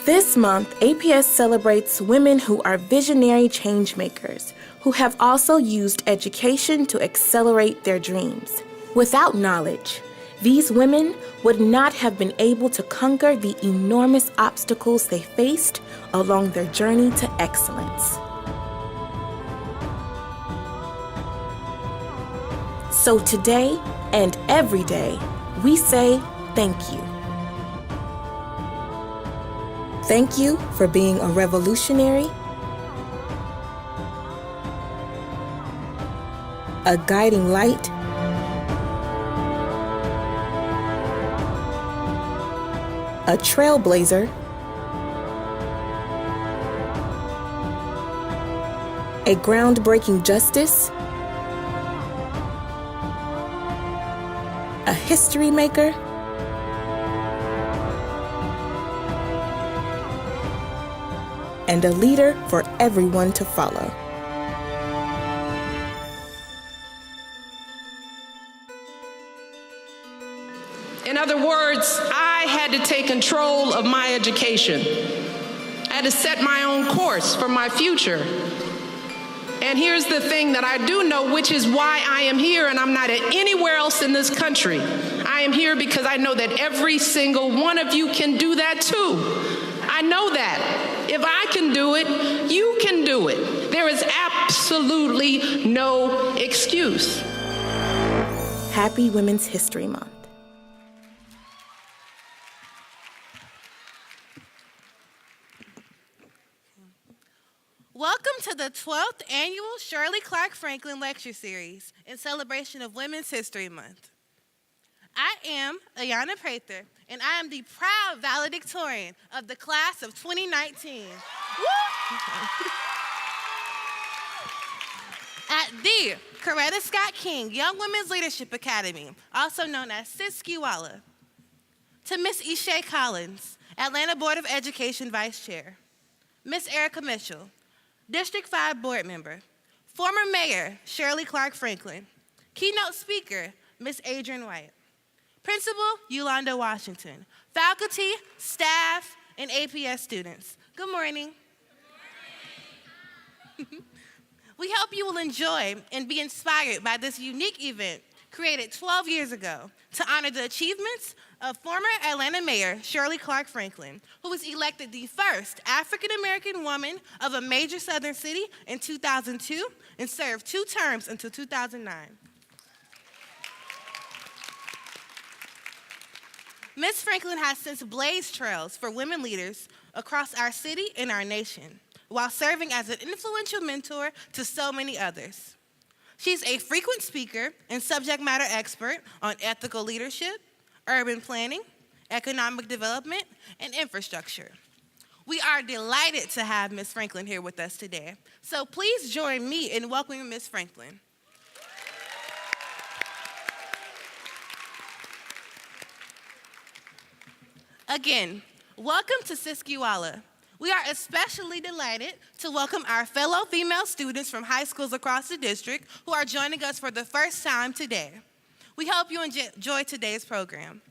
This month, APS celebrates women who are visionary changemakers, who have also used education to accelerate their dreams. Without knowledge, these women would not have been able to conquer the enormous obstacles they faced along their journey to excellence. So today and every day, we say thank you. Thank you for being a revolutionary, a guiding light, a trailblazer, a groundbreaking justice, a history maker, and a leader for everyone to follow. In other words, I had to take control of my education. I had to set my own course for my future. And here's the thing that I do know, which is why I am here and I'm not anywhere else in this country. I am here because I know that every single one of you can do that too. I know that. If I can do it, you can do it. There is absolutely no excuse. Happy Women's History Month. Welcome to the 12th Annual Shirley Clarke Franklin Lecture Series in celebration of Women's History Month. I am Ayanna Prather, and I am the proud valedictorian of the class of 2019. At the Coretta Scott King Young Women's Leadership Academy, also known as Siskiwala. To Miss Ishay Collins, Atlanta Board of Education Vice Chair. Miss Erica Mitchell, District 5 Board Member. Former Mayor Shirley Clarke Franklin. Keynote Speaker, Miss Adrienne White. Principal Yolanda Washington. Faculty, staff, and APS students. Good morning. Good morning. We hope you will enjoy and be inspired by this unique event created 12 years ago to honor the achievements of former Atlanta Mayor Shirley Clarke Franklin, who was elected the first African-American woman of a major southern city in 2002 and served 2 terms until 2009. Ms. Franklin has since blazed trails for women leaders across our city and our nation, while serving as an influential mentor to so many others. She's a frequent speaker and subject matter expert on ethical leadership, urban planning, economic development, and infrastructure. We are delighted to have Ms. Franklin here with us today. So please join me in welcoming Ms. Franklin. Again, welcome to Siskiwala. We are especially delighted to welcome our fellow female students from high schools across the district who are joining us for the first time today. We hope you enjoy today's program.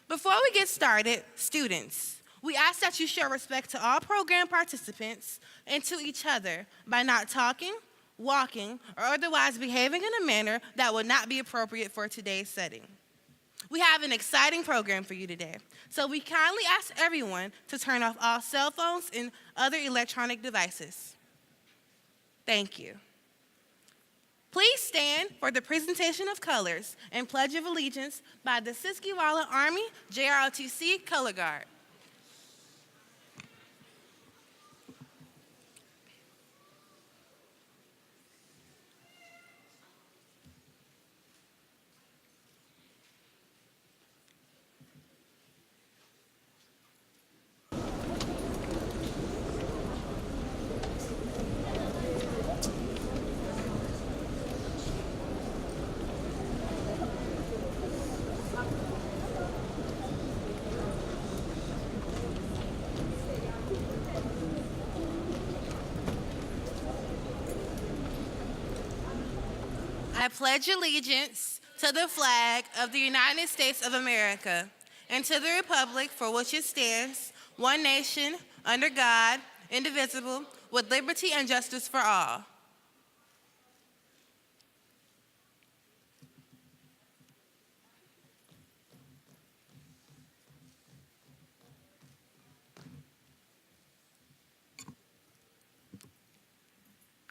Before we get started, students, we ask that you show respect to all program participants and to each other by not talking, walking, or otherwise behaving in a manner that would not be appropriate for today's setting. We have an exciting program for you today, so we kindly ask everyone to turn off all cell phones and other electronic devices. Thank you. Please stand for the presentation of colors and Pledge of Allegiance by the Siskiwala Army JROTC Color Guard. I pledge allegiance to the flag of the United States of America and to the republic for which it stands, one nation, under God, indivisible, with liberty and justice for all.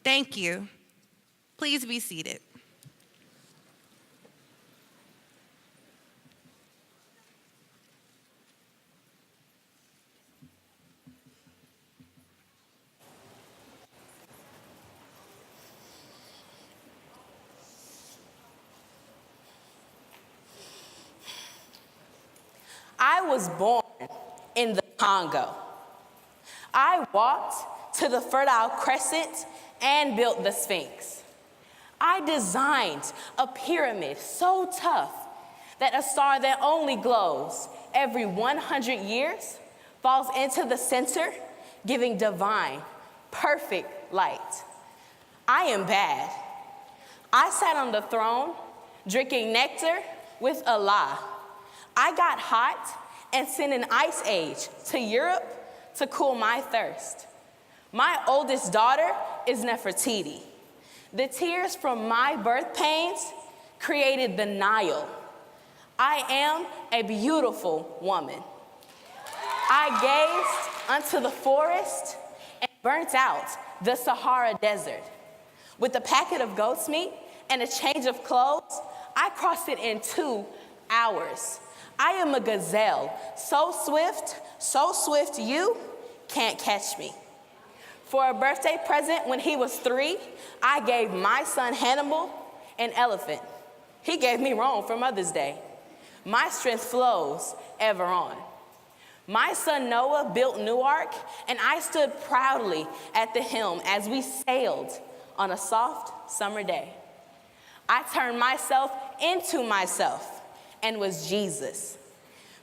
Thank you. Please be seated. I was born in the Congo. I walked to the Fertile Crescent and built the Sphinx. I designed a pyramid so tough that a star that only glows every 100 years falls into the center, giving divine, perfect light. I am bad. I sat on the throne, drinking nectar with Allah. I got hot and sent an ice age to Europe to cool my thirst. My oldest daughter is Nefertiti. The tears from my birth pains created the Nile. I am a beautiful woman. I gazed unto the forest and burnt out the Sahara Desert. With a packet of goat's meat and a change of clothes, I crossed it in 2 hours. I am a gazelle, so swift you can't catch me. For a birthday present when he was 3, I gave my son Hannibal an elephant. He gave me Rome for Mother's Day. My strength flows ever on. My son Noah built Newark, and I stood proudly at the helm as we sailed on a soft summer day. I turned myself into myself and was Jesus.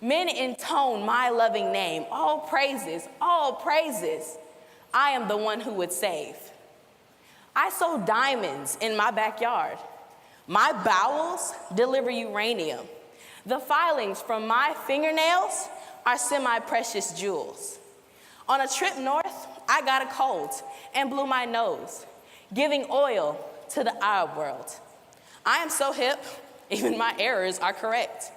Men intone my loving name, all praises, all praises. I am the one who would save. I sow diamonds in my backyard. My bowels deliver uranium. The filings from my fingernails are semi-precious jewels. On a trip north, I got a cold and blew my nose, giving oil to the Arab world. I am so hip, even my errors are correct.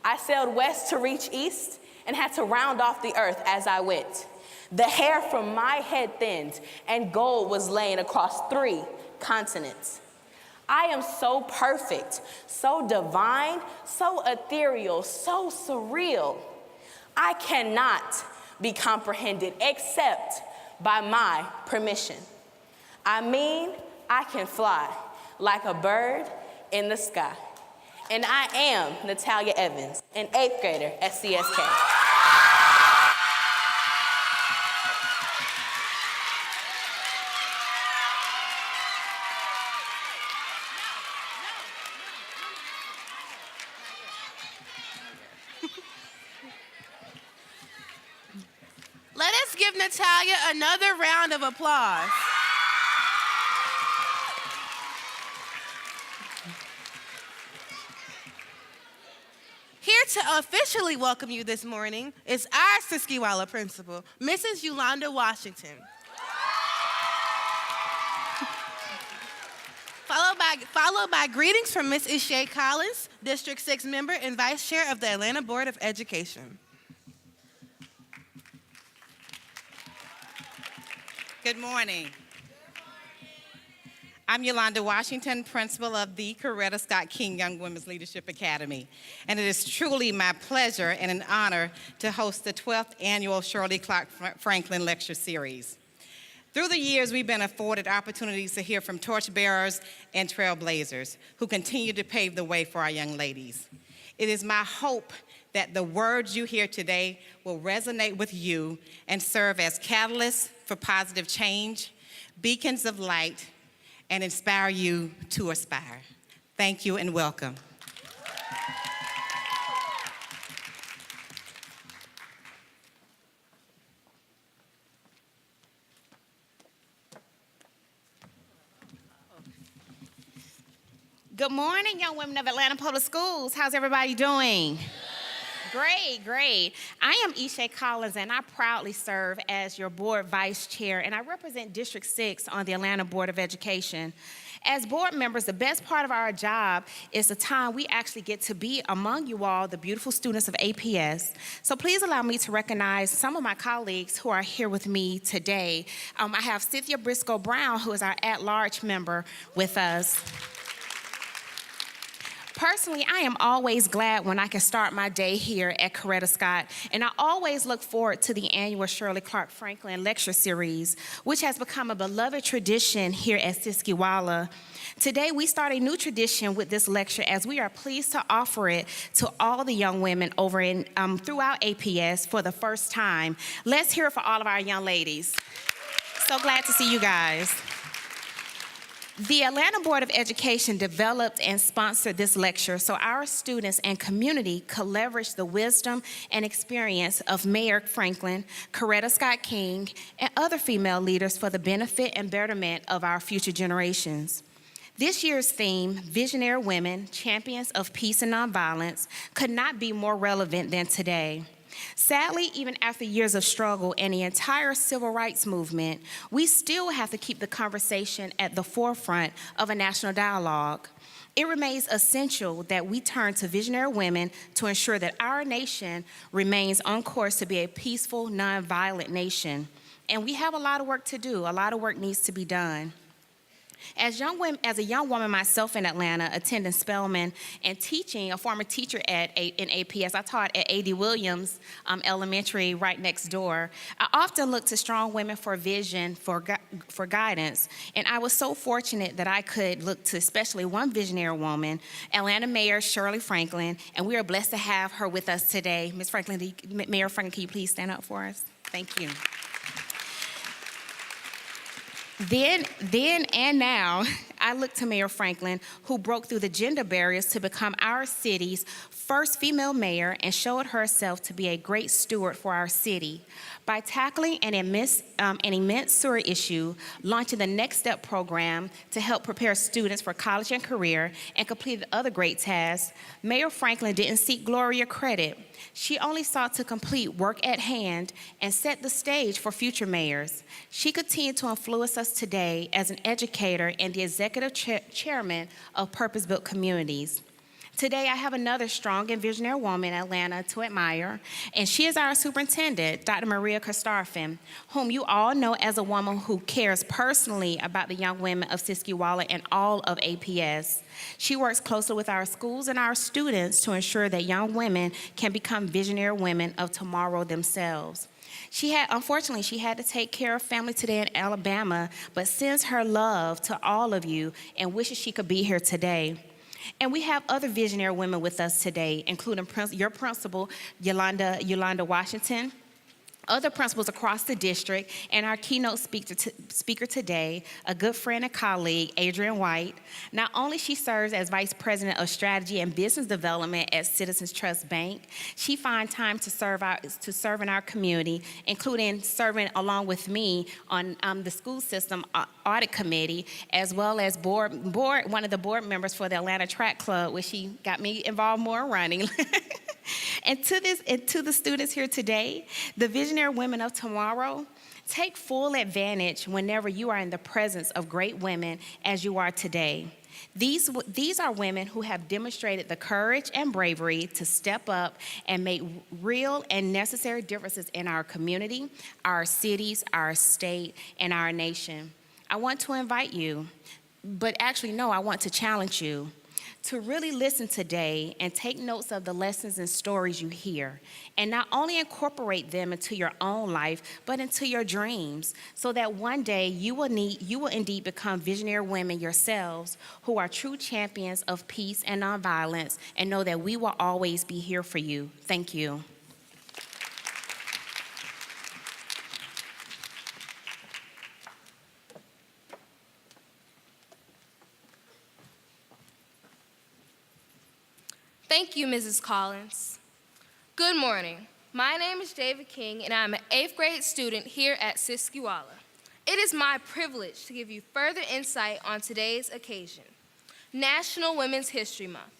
I sailed west to reach east and had to round off the earth as I went. The hair from my head thinned and gold was laying across 3 continents. I am so perfect, so divine, so ethereal, so surreal. I cannot be comprehended except by my permission. I mean, I can fly like a bird in the sky. And I am Natalia Evans, an 8th grader at CSK. Let us give Natalia another round of applause. Here to officially welcome you this morning is our Siskiwala principal, Mrs. Yolanda Washington. Followed by greetings from Ms. Ishay Collins, District 6 member and Vice Chair of the Atlanta Board of Education. Good morning. I'm Yolanda Washington, principal of the Coretta Scott King Young Women's Leadership Academy. And it is truly my pleasure and an honor to host the 12th annual Shirley Clarke Franklin Lecture Series. Through the years, we've been afforded opportunities to hear from torchbearers and trailblazers who continue to pave the way for our young ladies. It is my hope that the words you hear today will resonate with you and serve as catalysts for positive change, beacons of light, and inspire you to aspire. Thank you and welcome. Good morning, young women of Atlanta Public Schools. How's everybody doing? Great. I am Isha Collins, and I proudly serve as your board vice chair, and I represent District 6 on the Atlanta Board of Education. As board members, the best part of our job is the time we actually get to be among you all, the beautiful students of APS. So please allow me to recognize some of my colleagues who are here with me today. I have Cynthia Briscoe Brown, who is our at-large member with us. Personally, I am always glad when I can start my day here at Coretta Scott, and I always look forward to the annual Shirley Clarke Franklin Lecture Series, which has become a beloved tradition here at Siskiwala. Today, we start a new tradition with this lecture as we are pleased to offer it to all the young women over in throughout APS for the first time. Let's hear it for all of our young ladies. So glad to see you guys. The Atlanta Board of Education developed and sponsored this lecture so our students and community could leverage the wisdom and experience of Mayor Franklin, Coretta Scott King, and other female leaders for the benefit and betterment of our future generations. This year's theme, Visionary Women, Champions of Peace and Nonviolence, could not be more relevant than today. Sadly, even after years of struggle and the entire civil rights movement, we still have to keep the conversation at the forefront of a national dialogue. It remains essential that we turn to visionary women to ensure that our nation remains on course to be a peaceful, nonviolent nation. And we have a lot of work to do. A lot of work needs to be done. As a young woman myself in Atlanta, attending Spelman and teaching, a former teacher in APS, I taught at A.D. Williams Elementary right next door. I often look to strong women for vision, for guidance, and I was so fortunate that I could look to especially one visionary woman, Atlanta Mayor Shirley Franklin, and we are blessed to have her with us today. Ms. Franklin, Mayor Franklin, can you please stand up for us? Thank you. Then and now, I look to Mayor Franklin, who broke through the gender barriers to become our city's first female mayor and showed herself to be a great steward for our city. By tackling an immense sewer issue, launching the Next Step program to help prepare students for college and career, and completed other great tasks, Mayor Franklin didn't seek glory or credit. She only sought to complete work at hand and set the stage for future mayors. She continued to influence us today as an educator and the executive chairman of Purpose-Built Communities. Today, I have another strong and visionary woman in Atlanta to admire, and she is our superintendent, Dr. Maria Kostarfin, whom you all know as a woman who cares personally about the young women of Siskiwala and all of APS. She works closely with our schools and our students to ensure that young women can become visionary women of tomorrow themselves. Unfortunately, she had to take care of family today in Alabama, but sends her love to all of you and wishes she could be here today. And we have other visionary women with us today, including your principal, Yolanda Washington, other principals across the district, and our keynote speaker today, a good friend and colleague, Adrienne White. Not only she serves as Vice President of Strategy and Business Development at Citizens Trust Bank, she finds time to serve in our community, including serving along with me on the school system audit committee, as well as one of the board members for the Atlanta Track Club, where she got me involved more in running. And to the students here today, the visionary women of tomorrow, take full advantage whenever you are in the presence of great women as you are today. These are women who have demonstrated the courage and bravery to step up and make real and necessary differences in our community, our cities, our state, and our nation. I want to invite you, but actually, no, I want to challenge you to really listen today and take notes of the lessons and stories you hear, and not only incorporate them into your own life, but into your dreams, so that one day you will indeed become visionary women yourselves who are true champions of peace and nonviolence, and know that we will always be here for you. Thank you. Thank you, Mrs. Collins. Good morning. My name is David King, and I'm an 8th grade student here at Siskiwala. It is my privilege to give you further insight on today's occasion, National Women's History Month,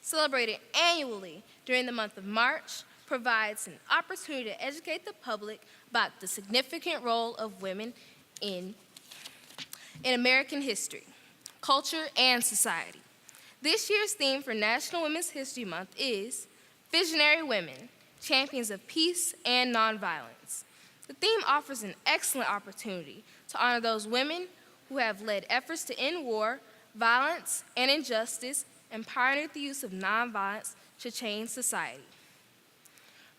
celebrated annually during the month of March provides an opportunity to educate the public about the significant role of women in American history, culture, and society. This year's theme for National Women's History Month is Visionary Women, Champions of Peace and Nonviolence. The theme offers an excellent opportunity to honor those women who have led efforts to end war, violence, and injustice, and pioneered the use of nonviolence to change society.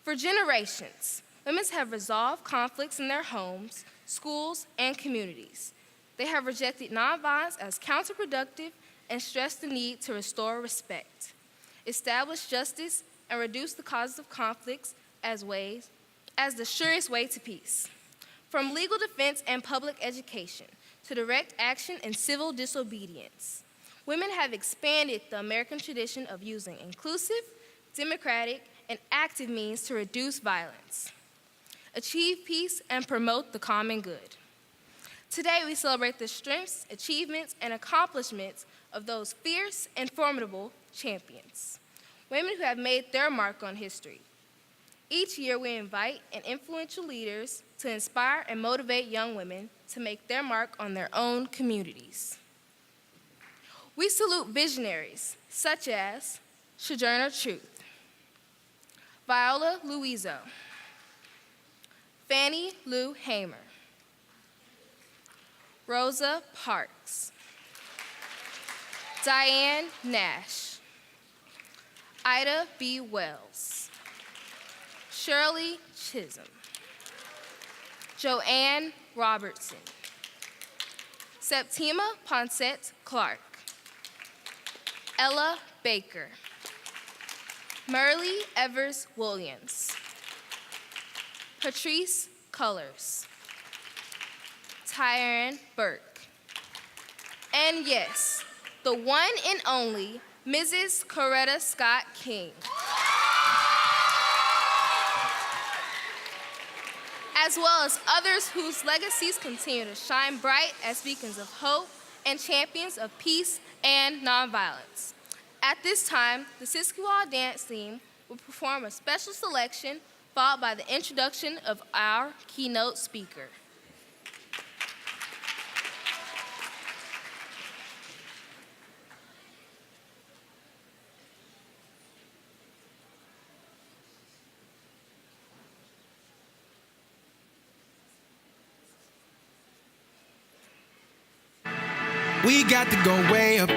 For generations, women have resolved conflicts in their homes, schools, and communities. They have rejected nonviolence as counterproductive and stressed the need to restore respect, establish justice, and reduce the causes of conflicts as the surest way to peace. From legal defense and public education to direct action and civil disobedience, women have expanded the American tradition of using inclusive, democratic, and active means to reduce violence, achieve peace, and promote the common good. Today, we celebrate the strengths, achievements, and accomplishments of those fierce and formidable champions, women who have made their mark on history. Each year, we invite influential leaders to inspire and motivate young women to make their mark on their own communities. We salute visionaries such as Sojourner Truth, Viola Luiso, Fannie Lou Hamer, Rosa Parks, Diane Nash, Ida B. Wells, Shirley Chisholm, Joanne Robertson, Septima Poncet Clark, Ella Baker, Merle Evers Williams, Patrice Cullors, Tyron Burke, and yes, the one and only Mrs. Coretta Scott King. As well as others whose legacies continue to shine bright as beacons of hope and champions of peace and nonviolence. At this time, the Siskiyou dance team will perform a special selection followed by the introduction of our keynote speaker. We got to go way up.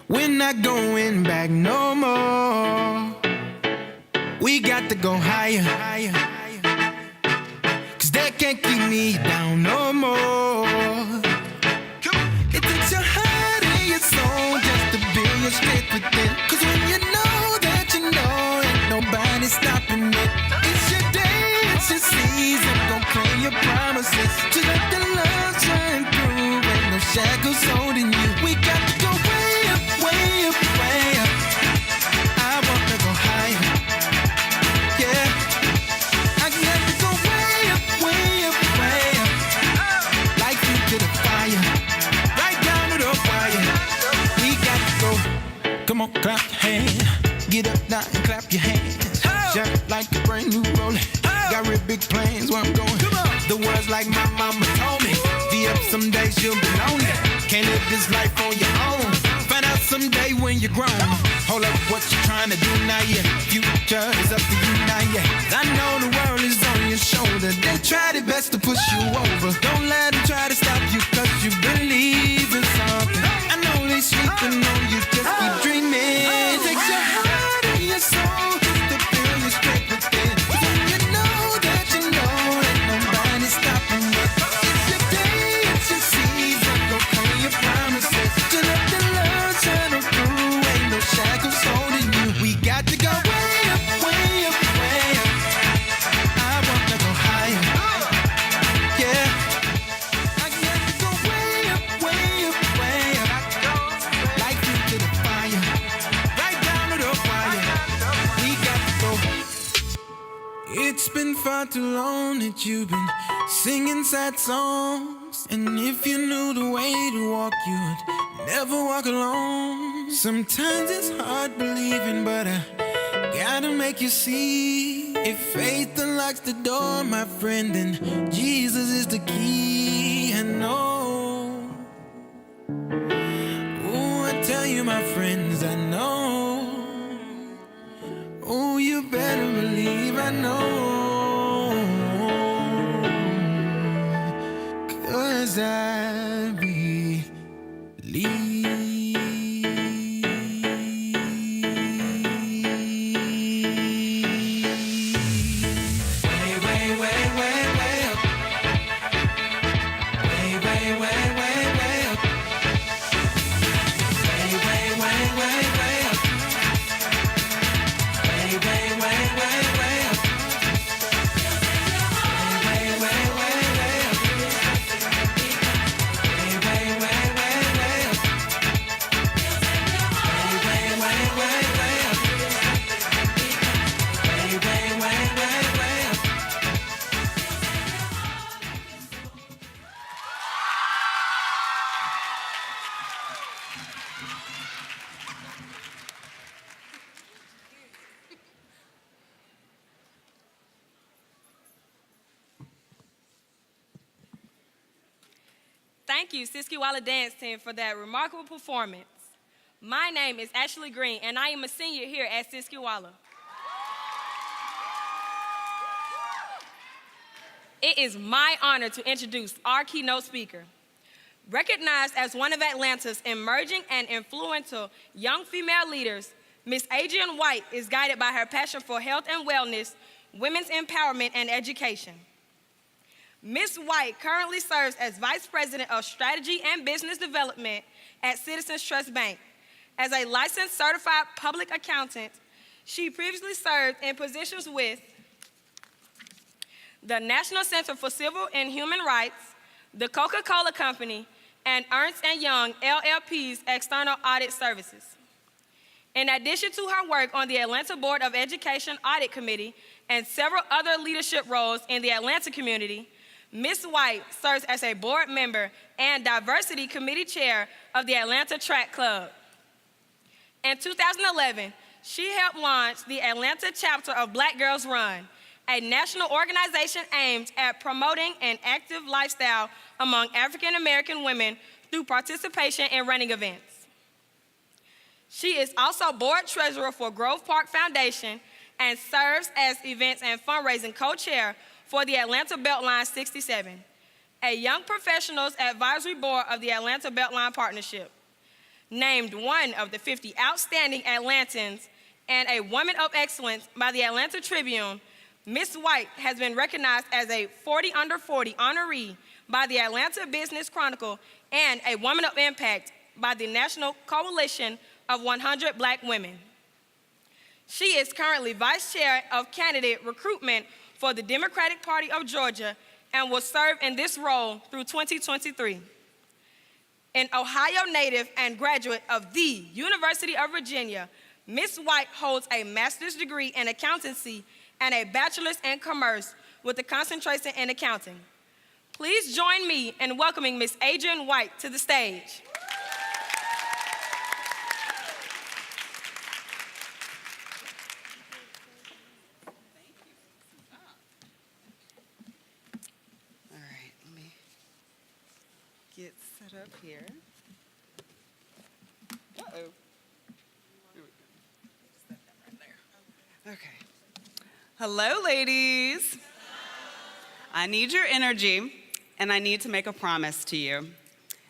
We're not going back no more. We got to go higher, higher, cause they can't keep me down no more. It takes your heart and your soul just to build your strength within. Cause when you know that you know, ain't nobody stopping it. It's your day, it's your season, don't claim your promises. To let the love shine through, ain't no shackles holding you. We got to go way up, way up, way up. I want to go higher, yeah. I got to go way up, way up, way up. Like you to the fire, right down to the wire. We got to go. Come on, clap your hands. Get up now and clap your hands. Shine like a brand new rolling. Got real big plans where I'm going. The words like my mama told me. Be up some days you'll be lonely. Can't live this life on your own. Find out someday when you're grown. Hold up, what you trying to do now? Yeah, future is up to you now. Yeah, I know the world is on your shoulder. They try their best to push you over. Don't let them try to stop you, cause you believe in something. I know they sleeping on you, just keep dreaming. It takes your heart and your soul to feel your strength within. When you know that you know, ain't nobody stopping it. It's your day, it's your season, go claim your promises. To let the love shine through, ain't no shackles holding you. We got to go way up, way up, way up. I want to go higher, yeah. I got to go way up, way up, way up. Like you to the fire, right down to the wire. We got to go. It's been far too long that you've been singing sad songs. And if you knew the way to walk, you would never walk alone. Sometimes it's hard believing, but I gotta make you see. If faith unlocks the door, my friend, then Jesus is the key. I know. Oh, I tell you, my friends, I know. Oh, you better believe I know. 'Cause I believe. Thank you, Siskiwala Dance Team, for that remarkable performance. My name is Ashley Green, and I am a senior here at Siskiwala. It is my honor to introduce our keynote speaker. Recognized as one of Atlanta's emerging and influential young female leaders, Ms. Adrienne White is guided by her passion for health and wellness, women's empowerment, and education. Ms. White currently serves as Vice President of Strategy and Business Development at Citizens Trust Bank. As a licensed certified public accountant, she previously served in positions with the National Center for Civil and Human Rights, the Coca-Cola Company, and Ernst & Young LLP's External Audit Services. In addition to her work on the Atlanta Board of Education Audit Committee and several other leadership roles in the Atlanta community, Ms. White serves as a board member and diversity committee chair of the Atlanta Track Club. In 2011, she helped launch the Atlanta chapter of Black Girls Run, a national organization aimed at promoting an active lifestyle among African American women through participation in running events. She is also board treasurer for Grove Park Foundation and serves as events and fundraising co-chair for the Atlanta Beltline 67, a young professionals advisory board of the Atlanta Beltline Partnership. Named one of the 50 Outstanding Atlantans and a Woman of Excellence by the Atlanta Tribune, Ms. White has been recognized as a 40 Under 40 honoree by the Atlanta Business Chronicle and a Woman of Impact by the National Coalition of 100 Black Women. She is currently Vice Chair of Candidate Recruitment for the Democratic Party of Georgia and will serve in this role through 2023. An Ohio native and graduate of the University of Virginia, Ms. White holds a master's degree in accountancy and a bachelor's in commerce with a concentration in accounting. Please join me in welcoming Ms. Adrienne White to the stage. Get set up here. Uh-oh. Here we go. Set that right there. Okay. Hello, ladies. I need your energy, and I need to make a promise to you.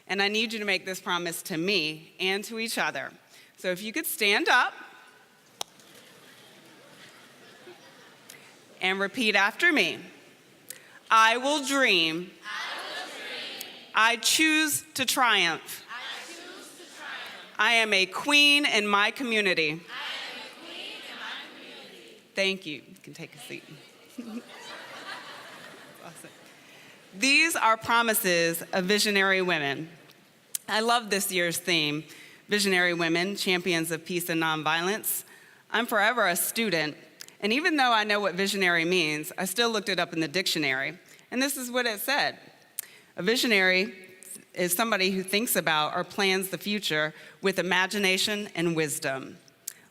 And I need you to make this promise to me and to each other. So if you could stand up and repeat after me. I will dream. I choose to triumph. I am a queen in my community. Thank you. You can take a seat. Awesome. These are promises of visionary women. I love this year's theme, Visionary Women, Champions of Peace and Nonviolence. I'm forever a student, and even though I know what visionary means, I still looked it up in the dictionary, and this is what it said. A visionary is somebody who thinks about or plans the future with imagination and wisdom.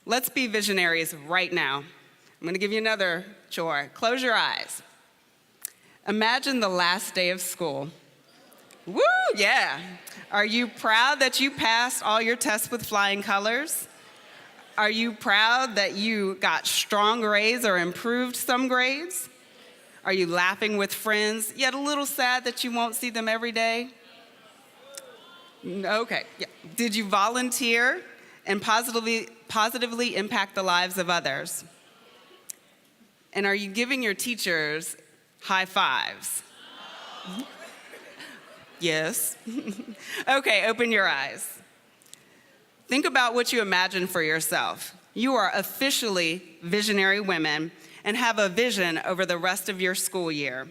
Let's be visionaries right now. I'm gonna give you another chore. Close your eyes. Imagine the last day of school. Woo, yeah. Are you proud that you passed all your tests with flying colors? Are you proud that you got strong grades or improved some grades? Are you laughing with friends, yet a little sad that you won't see them every day? Okay, yeah. Did you volunteer and positively impact the lives of others? And are you giving your teachers high fives? Yes. Okay, open your eyes. Think about what you imagine for yourself. You are officially visionary women and have a vision over the rest of your school year.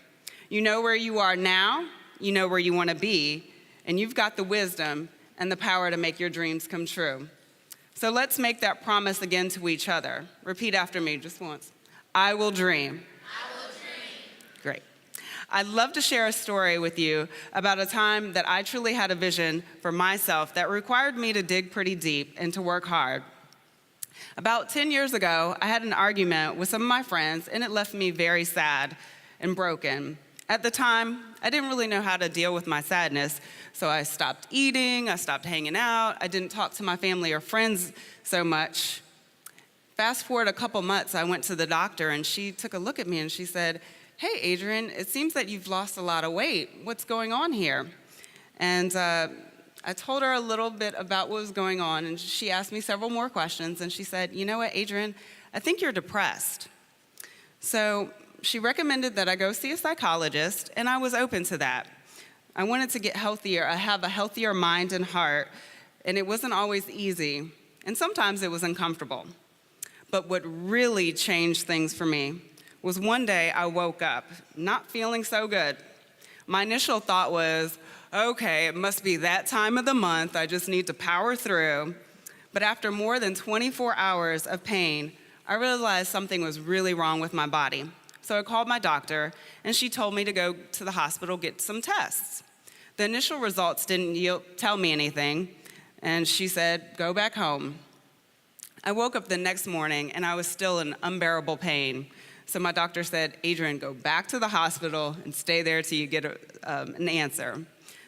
You know where you are now, you know where you want to be, and you've got the wisdom and the power to make your dreams come true. So let's make that promise again to each other. Repeat after me just once. I will dream. I will dream. Great. I'd love to share a story with you about a time that I truly had a vision for myself that required me to dig pretty deep and to work hard. About 10 years ago, I had an argument with some of my friends, and it left me very sad and broken. At the time, I didn't really know how to deal with my sadness, so I stopped eating, I stopped hanging out, I didn't talk to my family or friends so much. Fast forward a couple months, I went to the doctor, and she took a look at me and she said, "Hey, Adrienne, it seems that you've lost a lot of weight. What's going on here?" And I told her a little bit about what was going on, and she asked me several more questions, and she said, "You know what, Adrienne, I think you're depressed." So she recommended that I go see a psychologist, and I was open to that. I wanted to get healthier, I have a healthier mind and heart, and it wasn't always easy, and sometimes it was uncomfortable. But what really changed things for me was one day I woke up not feeling so good. My initial thought was, okay, it must be that time of the month, I just need to power through. But after more than 24 hours of pain, I realized something was really wrong with my body. So I called my doctor, and she told me to go to the hospital, get some tests. The initial results didn't tell me anything, and she said, go back home. I woke up the next morning, and I was still in unbearable pain. So my doctor said, Adrienne, go back to the hospital and stay there till you get an answer.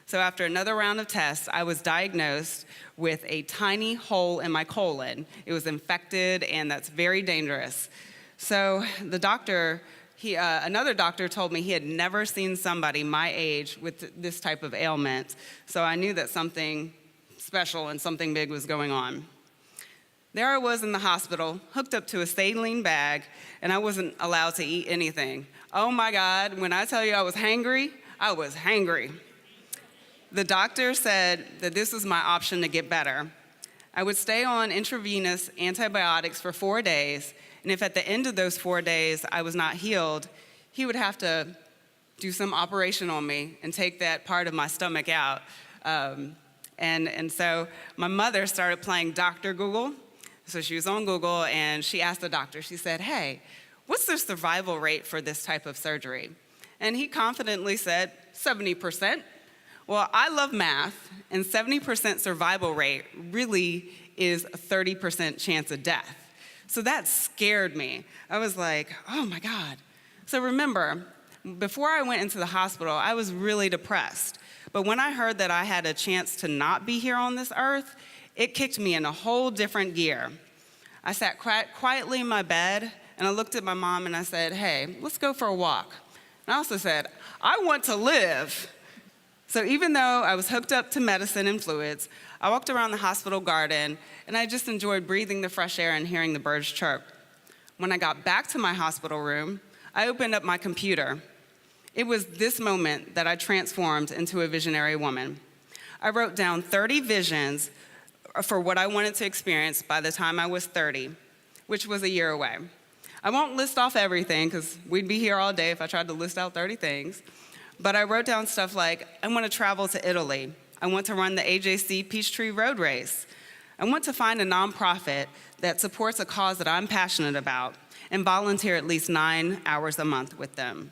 So after another round of tests, I was diagnosed with a tiny hole in my colon. It was infected, and that's very dangerous. So the doctor, another doctor told me he had never seen somebody my age with this type of ailment. So I knew that something special and something big was going on. There I was in the hospital, hooked up to a saline bag, and I wasn't allowed to eat anything. Oh my God, when I tell you I was hangry, I was hangry. The doctor said that this was my option to get better. I would stay on intravenous antibiotics for 4 days, and if at the end of those 4 days I was not healed, he would have to do some operation on me and take that part of my stomach out. And so my mother started playing Dr. Google. So she was on Google, and she asked the doctor, she said, hey, what's the survival rate for this type of surgery? And he confidently said, 70%. Well, I love math, and 70% survival rate really is a 30% chance of death. So that scared me. I was like, oh my God. So remember, before I went into the hospital, I was really depressed. But when I heard that I had a chance to not be here on this earth, it kicked me in a whole different gear. I sat quietly in my bed, and I looked at my mom and I said, hey, let's go for a walk. And I also said, I want to live. So even though I was hooked up to medicine and fluids, I walked around the hospital garden, and I just enjoyed breathing the fresh air and hearing the birds chirp. When I got back to my hospital room, I opened up my computer. It was this moment that I transformed into a visionary woman. I wrote down 30 visions for what I wanted to experience by the time I was 30, which was a year away. I won't list off everything, because we'd be here all day if I tried to list out 30 things. But I wrote down stuff like, I want to travel to Italy. I want to run the AJC Peachtree Road Race. I want to find a nonprofit that supports a cause that I'm passionate about and volunteer at least 9 hours a month with them.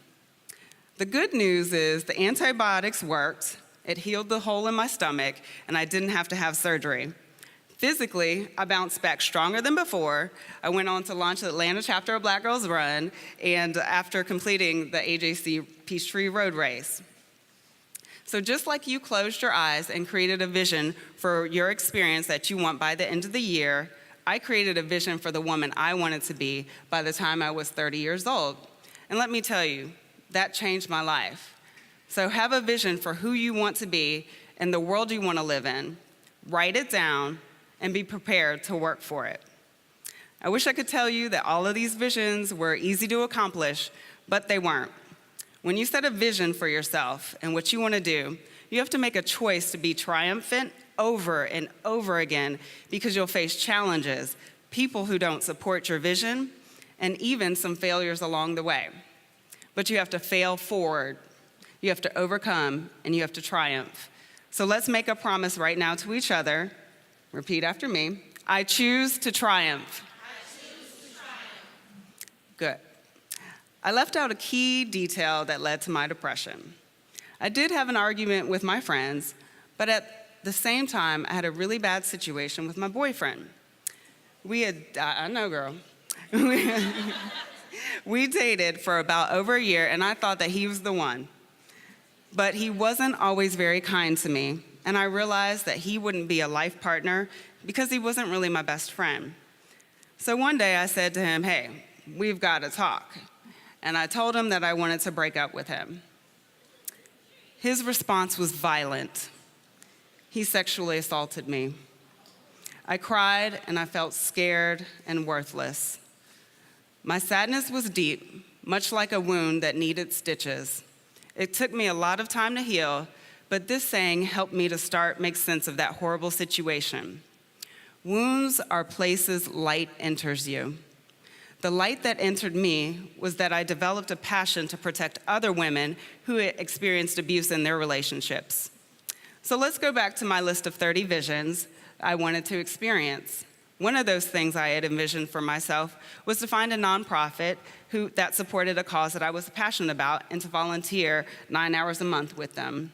The good news is the antibiotics worked. It healed the hole in my stomach, and I didn't have to have surgery. Physically, I bounced back stronger than before. I went on to launch the Atlanta chapter of Black Girls Run, and after completing the AJC Peachtree Road Race. So just like you closed your eyes and created a vision for your experience that you want by the end of the year, I created a vision for the woman I wanted to be by the time I was 30 years old. And let me tell you, that changed my life. So have a vision for who you want to be and the world you want to live in. Write it down and be prepared to work for it. I wish I could tell you that all of these visions were easy to accomplish, but they weren't. When you set a vision for yourself and what you want to do, you have to make a choice to be triumphant over and over again because you'll face challenges, people who don't support your vision, and even some failures along the way. But you have to fail forward, you have to overcome, and you have to triumph. So let's make a promise right now to each other. Repeat after me. I choose to triumph. I choose to triumph. Good. I left out a key detail that led to my depression. I did have an argument with my friends, but at the same time, I had a really bad situation with my boyfriend. I know, girl. We dated for about over a year, and I thought that he was the one. But he wasn't always very kind to me, and I realized that he wouldn't be a life partner because he wasn't really my best friend. So one day I said to him, hey, we've got to talk. And I told him that I wanted to break up with him. His response was violent. He sexually assaulted me. I cried and I felt scared and worthless. My sadness was deep, much like a wound that needed stitches. It took me a lot of time to heal, but this saying helped me to make sense of that horrible situation. Wounds are places light enters you. The light that entered me was that I developed a passion to protect other women who experienced abuse in their relationships. So let's go back to my list of 30 visions I wanted to experience. One of those things I had envisioned for myself was to find a nonprofit that supported a cause that I was passionate about and to volunteer 9 hours a month with them.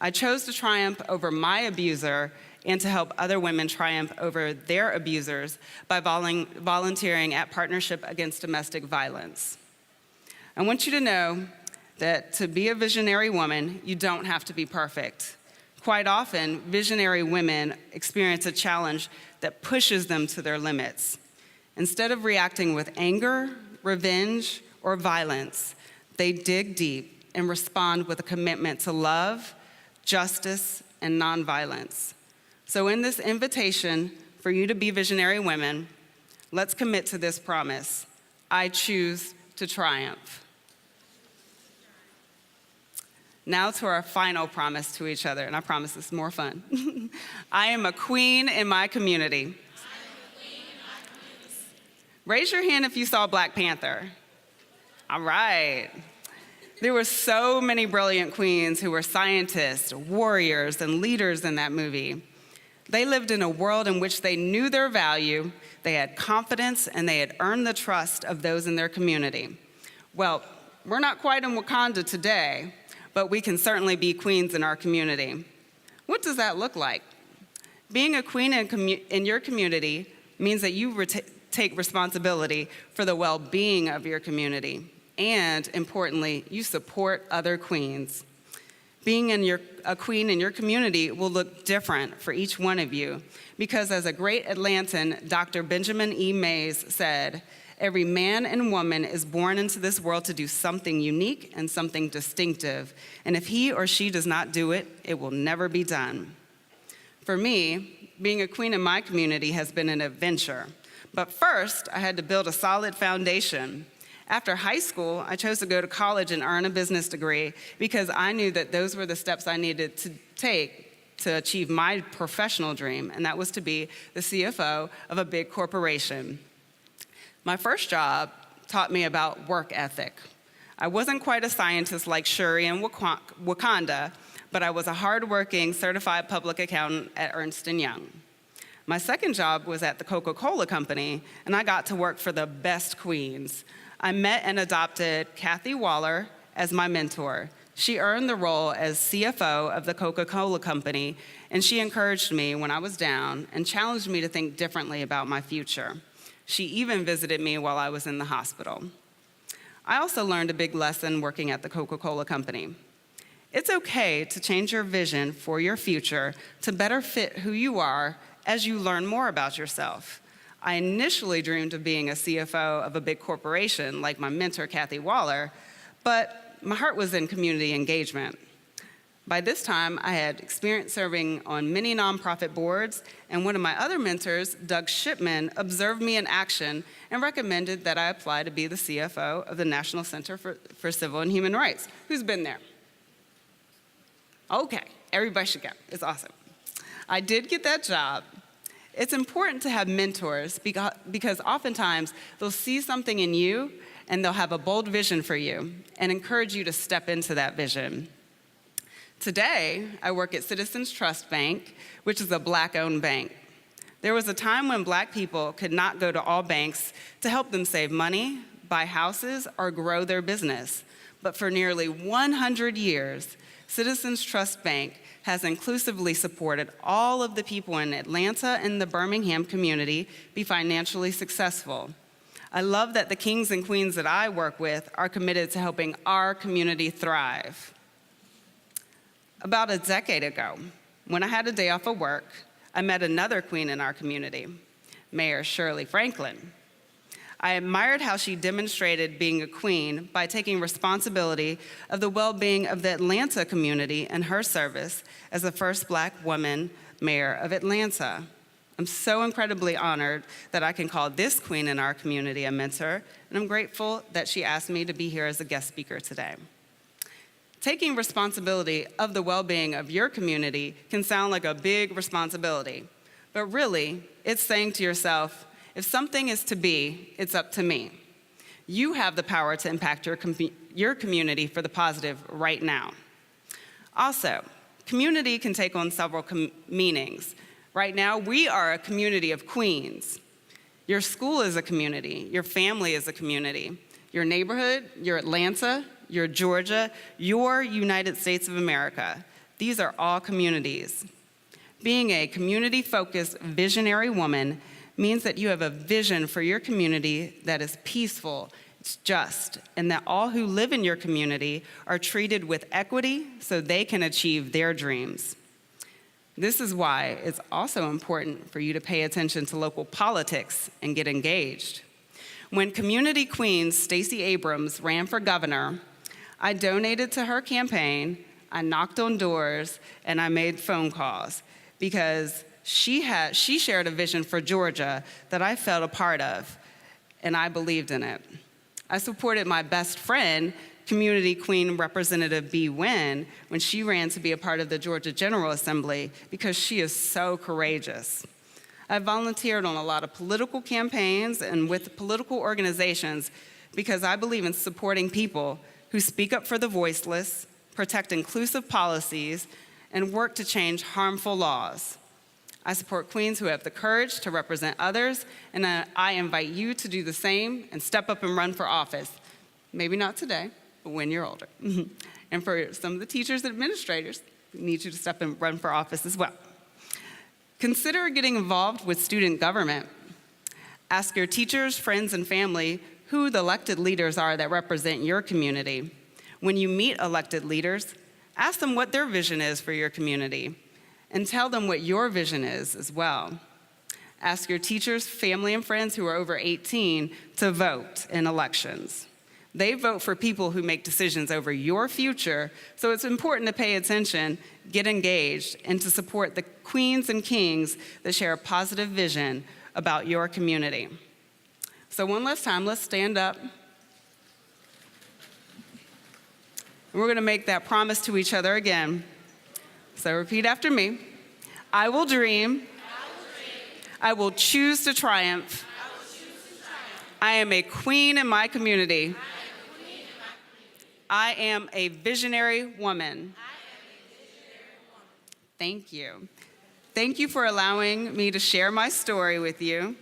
I chose to triumph over my abuser and to help other women triumph over their abusers by volunteering at Partnership Against Domestic Violence. I want you to know that to be a visionary woman, you don't have to be perfect. Quite often, visionary women experience a challenge that pushes them to their limits. Instead of reacting with anger, revenge, or violence, they dig deep and respond with a commitment to love, justice, and nonviolence. So in this invitation for you to be visionary women, let's commit to this promise. I choose to triumph. Now to our final promise to each other, and I promise this is more fun. I am a queen in my community. Raise your hand if you saw Black Panther. All right. There were so many brilliant queens who were scientists, warriors, and leaders in that movie. They lived in a world in which they knew their value, they had confidence, and they had earned the trust of those in their community. Well, we're not quite in Wakanda today, but we can certainly be queens in our community. What does that look like? Being a queen in your community means that you take responsibility for the well-being of your community, and importantly, you support other queens. Being a queen in your community will look different for each one of you because as a great Atlantan, Dr. Benjamin E. Mays said, every man and woman is born into this world to do something unique and something distinctive, and if he or she does not do it, it will never be done. For me, being a queen in my community has been an adventure, but first I had to build a solid foundation. After high school, I chose to go to college and earn a business degree because I knew that those were the steps I needed to take to achieve my professional dream, and that was to be the CFO of a big corporation. My first job taught me about work ethic. I wasn't quite a scientist like Shuri in Wakanda, but I was a hardworking certified public accountant at Ernst & Young. My second job was at the Coca-Cola Company, and I got to work for the best queens. I met and adopted Kathy Waller as my mentor. She earned the role as CFO of the Coca-Cola Company, and she encouraged me when I was down and challenged me to think differently about my future. She even visited me while I was in the hospital. I also learned a big lesson working at the Coca-Cola Company. It's okay to change your vision for your future to better fit who you are as you learn more about yourself. I initially dreamed of being a CFO of a big corporation like my mentor, Kathy Waller, but my heart was in community engagement. By this time, I had experience serving on many nonprofit boards, and one of my other mentors, Doug Shipman, observed me in action and recommended that I apply to be the CFO of the National Center for Civil and Human Rights. Who's been there? Okay, everybody should go. It's awesome. I did get that job. It's important to have mentors because oftentimes they'll see something in you and they'll have a bold vision for you and encourage you to step into that vision. Today, I work at Citizens Trust Bank, which is a Black-owned bank. There was a time when Black people could not go to all banks to help them save money, buy houses, or grow their business. But for nearly 100 years, Citizens Trust Bank has inclusively supported all of the people in Atlanta and the Birmingham community be financially successful. I love that the kings and queens that I work with are committed to helping our community thrive. About a decade ago, when I had a day off of work, I met another queen in our community, Mayor Shirley Franklin. I admired how she demonstrated being a queen by taking responsibility of the well-being of the Atlanta community and her service as the first Black woman mayor of Atlanta. I'm so incredibly honored that I can call this queen in our community a mentor, and I'm grateful that she asked me to be here as a guest speaker today. Taking responsibility of the well-being of your community can sound like a big responsibility, but really, it's saying to yourself, if something is to be, it's up to me. You have the power to impact your community for the positive right now. Also, community can take on several meanings. Right now, we are a community of queens. Your school is a community. Your family is a community. Your neighborhood, your Atlanta, your Georgia, your United States of America. These are all communities. Being a community-focused, visionary woman means that you have a vision for your community that is peaceful, it's just, and that all who live in your community are treated with equity so they can achieve their dreams. This is why it's also important for you to pay attention to local politics and get engaged. When community queen Stacey Abrams ran for governor, I donated to her campaign, I knocked on doors, and I made phone calls because she shared a vision for Georgia that I felt a part of, and I believed in it. I supported my best friend, Community Queen Representative Bee Wynn, when she ran to be a part of the Georgia General Assembly because she is so courageous. I volunteered on a lot of political campaigns and with political organizations because I believe in supporting people who speak up for the voiceless, protect inclusive policies, and work to change harmful laws. I support queens who have the courage to represent others, and I invite you to do the same and step up and run for office. Maybe not today, but when you're older. And for some of the teachers and administrators, we need you to step and run for office as well. Consider getting involved with student government. Ask your teachers, friends, and family who the elected leaders are that represent your community. When you meet elected leaders, ask them what their vision is for your community, and tell them what your vision is as well. Ask your teachers, family, and friends who are over 18 to vote in elections. They vote for people who make decisions over your future, so it's important to pay attention, get engaged, and to support the queens and kings that share a positive vision about your community. So one last time, let's stand up. And we're gonna make that promise to each other again. So repeat after me. I will dream. I will choose to triumph. I am a queen in my community. I am a visionary woman. Thank you. Thank you for allowing me to share my story with you.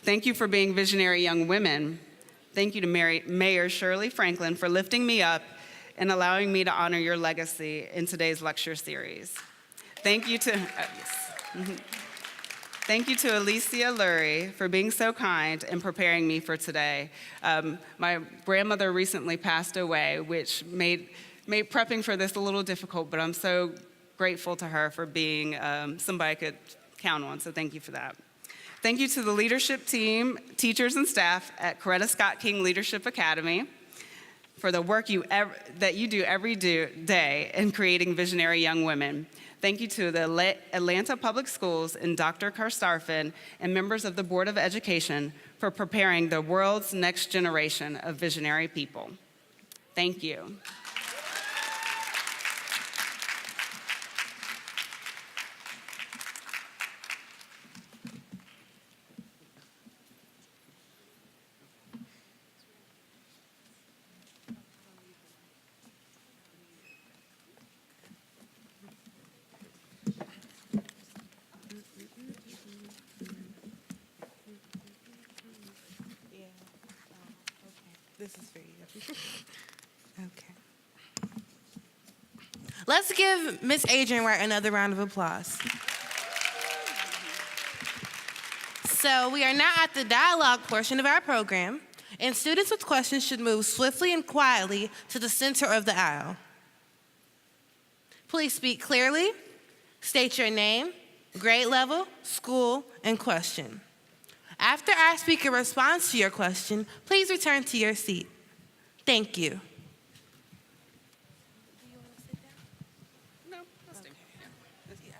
Thank you for being visionary young women. Thank you to Mayor Shirley Franklin for lifting me up and allowing me to honor your legacy in today's lecture series. Thank you to, yes. Thank you to Alicia Lurie for being so kind and preparing me for today. My grandmother recently passed away, which made prepping for this a little difficult, but I'm so grateful to her for being somebody I could count on, so thank you for that. Thank you to the leadership team, teachers and staff at Coretta Scott King Leadership Academy for the work that you do every day in creating visionary young women. Thank you to the Atlanta Public Schools and Dr. Karstarfin and members of the Board of Education for preparing the world's next generation of visionary people. Thank you. This is for you. Okay. Let's give Miss Adrienne White another round of applause. So we are now at the dialogue portion of our program, and students with questions should move swiftly and quietly to the center of the aisle. Please speak clearly, state your name, grade level, school, and question. After our speaker responds to your question, please return to your seat. Thank you. No, I'll stay. Yeah.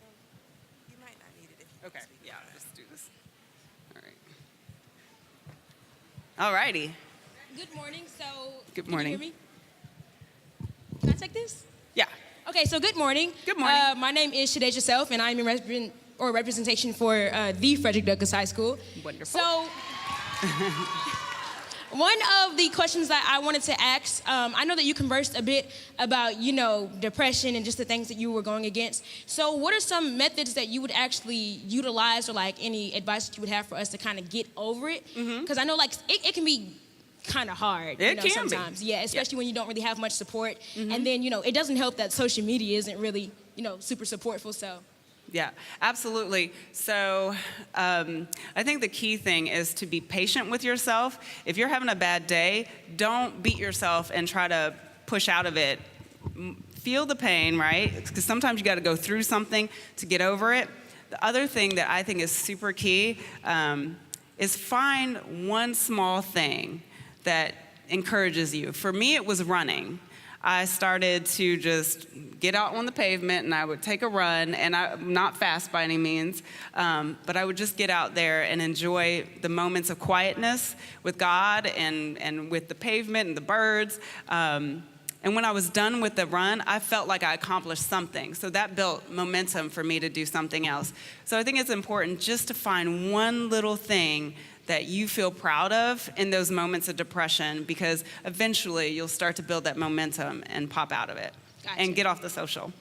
You might not need it if you Okay, yeah, I'll just do this. All right. All righty. Good morning. So, Good morning. Can you hear me? Can I take this? Yeah. Okay, so good morning. Good morning. My name is Shadeja Self, and I'm in representation for the Frederick Douglass High School. Wonderful. So, one of the questions that I wanted to ask, I know that you conversed a bit about, depression and just the things that you were going against. So what are some methods that you would actually utilize, or like any advice that you would have for us to kind of get over it? Because I know it can be kind of hard, sometimes. Yeah, especially when you don't really have much support. And then, it doesn't help that social media isn't really, super supportful, so. Yeah, absolutely. So I think the key thing is to be patient with yourself. If you're having a bad day, don't beat yourself and try to push out of it. Feel the pain, right? Because sometimes you got to go through something to get over it. The other thing that I think is super key is find one small thing that encourages you. For me, it was running. I started to just get out on the pavement and I would take a run, and I'm not fast by any means, but I would just get out there and enjoy the moments of quietness with God and with the pavement and the birds. And when I was done with the run, I felt like I accomplished something. So that built momentum for me to do something else. So I think it's important just to find one little thing that you feel proud of in those moments of depression, because eventually you'll start to build that momentum and pop out of it. Gotcha. And get off the social.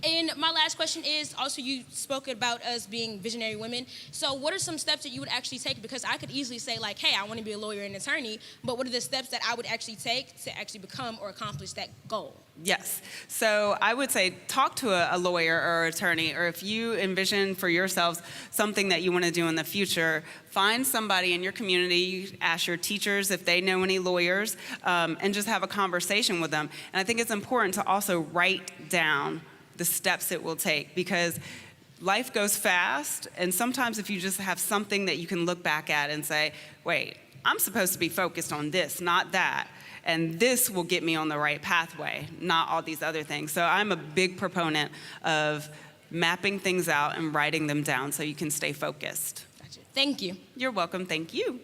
And my last question is, also you spoke about us being visionary women. So what are some steps that you would actually take? Because I could easily say like, hey, I want to be a lawyer and attorney, but what are the steps that I would actually take to actually become or accomplish that goal? Yes. So I would say talk to a lawyer or attorney, or if you envision for yourselves something that you want to do in the future, find somebody in your community, you ask your teachers if they know any lawyers, and just have a conversation with them. And I think it's important to also write down the steps it will take, because life goes fast, and sometimes if you just have something that you can look back at and say, wait, I'm supposed to be focused on this, not that. And this will get me on the right pathway, not all these other things. So I'm a big proponent of mapping things out and writing them down so you can stay focused. Gotcha. Thank you. You're welcome. Thank you.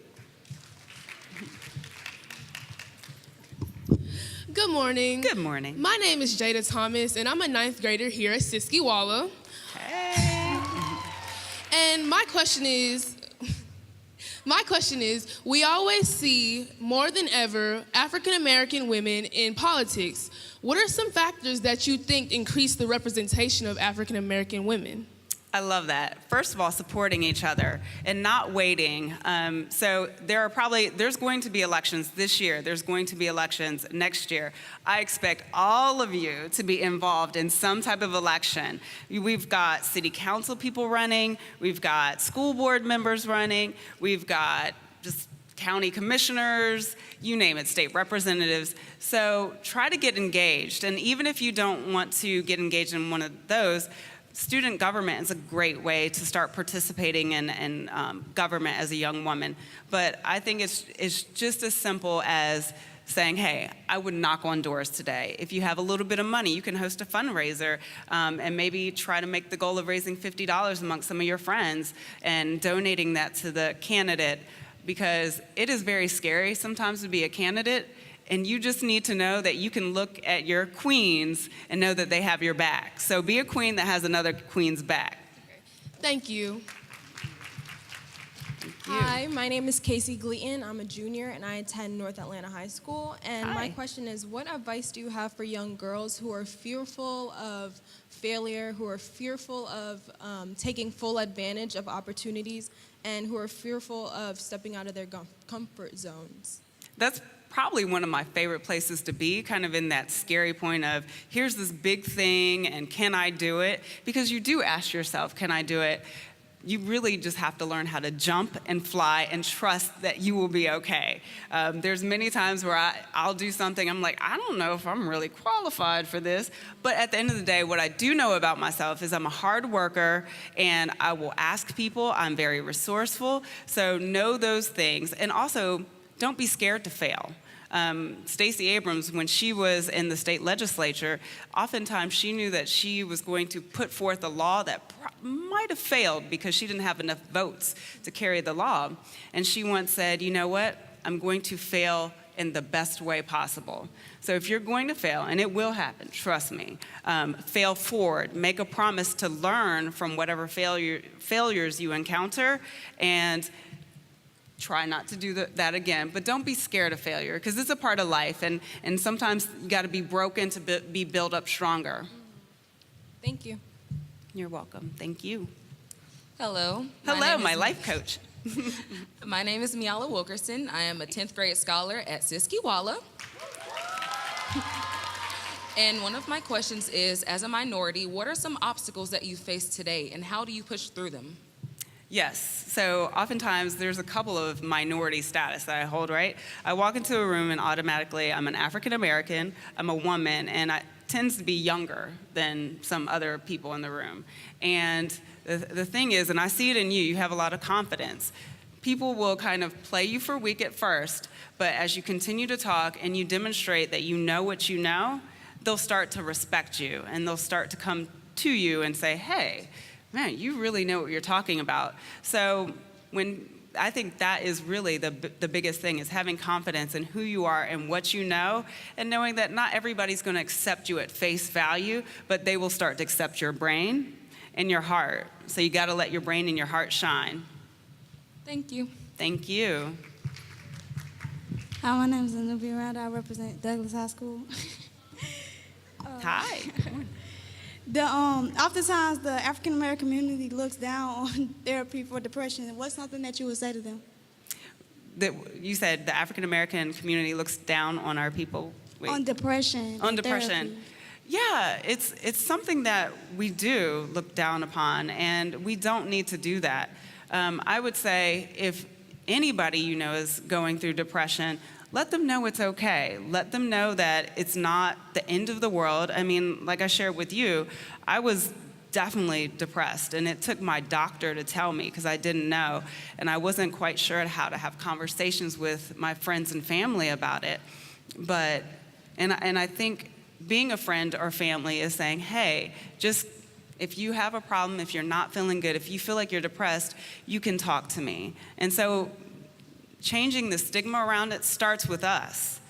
Good morning. Good morning. My name is Jada Thomas, and I'm a 9th grader here at Siskiyalla. Hey. And my question is, we always see, more than ever, African-American women in politics. What are some factors that you think increase the representation of African-American women? I love that. First of all, supporting each other and not waiting. So there's going to be elections this year. There's going to be elections next year. I expect all of you to be involved in some type of election. We've got city council people running. We've got school board members running. We've got just county commissioners, you name it, state representatives. So try to get engaged. And even if you don't want to get engaged in one of those, student government is a great way to start participating in government as a young woman. But I think it's just as simple as saying, hey, I would knock on doors today. If you have a little bit of money, you can host a fundraiser and maybe try to make the goal of raising $50 amongst some of your friends and donating that to the candidate, because it is very scary sometimes to be a candidate. And you just need to know that you can look at your queens and know that they have your back. So be a queen that has another queen's back. Thank you. Hi, my name is Casey Gleaton. I'm a junior and I attend North Atlanta High School. And my question is, what advice do you have for young girls who are fearful of failure, who are fearful of taking full advantage of opportunities, and who are fearful of stepping out of their comfort zones? That's probably one of my favorite places to be, kind of in that scary point of, here's this big thing, and can I do it? Because you do ask yourself, can I do it? You really just have to learn how to jump and fly and trust that you will be okay. There's many times where I'll do something, I'm like, I don't know if I'm really qualified for this. But at the end of the day, what I do know about myself is I'm a hard worker and I will ask people. I'm very resourceful. So know those things. And also, don't be scared to fail. Stacey Abrams, when she was in the state legislature, oftentimes she knew that she was going to put forth a law that might have failed because she didn't have enough votes to carry the law. And she once said, you know what, I'm going to fail in the best way possible. So if you're going to fail, and it will happen, trust me, fail forward, make a promise to learn from whatever failures you encounter, and try not to do that again, but don't be scared of failure, because it's a part of life, and sometimes you got to be broken to be built up stronger. Thank you. You're welcome. Thank you. Hello. Hello, my life coach. My name is Miala Wilkerson. I am a 10th grade scholar at Siskiwala. And one of my questions is, as a minority, what are some obstacles that you face today, and how do you push through them? Yes, so oftentimes there's a couple of minority status that I hold, right? I walk into a room and automatically I'm an African American, I'm a woman, and I tends to be younger than some other people in the room. And the thing is, and I see it in you, you have a lot of confidence. People will kind of play you for weak at first, but as you continue to talk and you demonstrate that you know what you know, they'll start to respect you and they'll start to come to you and say, hey, man, you really know what you're talking about. So I think that is really the biggest thing, is having confidence in who you are and what you know, and knowing that not everybody's going to accept you at face value, but they will start to accept your brain and your heart. So you got to let your brain and your heart shine. Thank you. Thank you. Hi, my name is Anubia Rada. I represent Douglas High School. Hi. Oftentimes, the African American community looks down on therapy for depression. What's something that you would say to them? You said the African American community looks down on our people? Wait. On depression. On depression. Therapy. Yeah, it's something that we do look down upon, and we don't need to do that. I would say if anybody you know is going through depression, let them know it's okay. Let them know that it's not the end of the world. I mean, like I shared with you, I was definitely depressed, and it took my doctor to tell me because I didn't know, and I wasn't quite sure how to have conversations with my friends and family about it. But, and I think being a friend or family is saying, hey, just if you have a problem, if you're not feeling good, if you feel like you're depressed, you can talk to me. And so changing the stigma around it starts with us.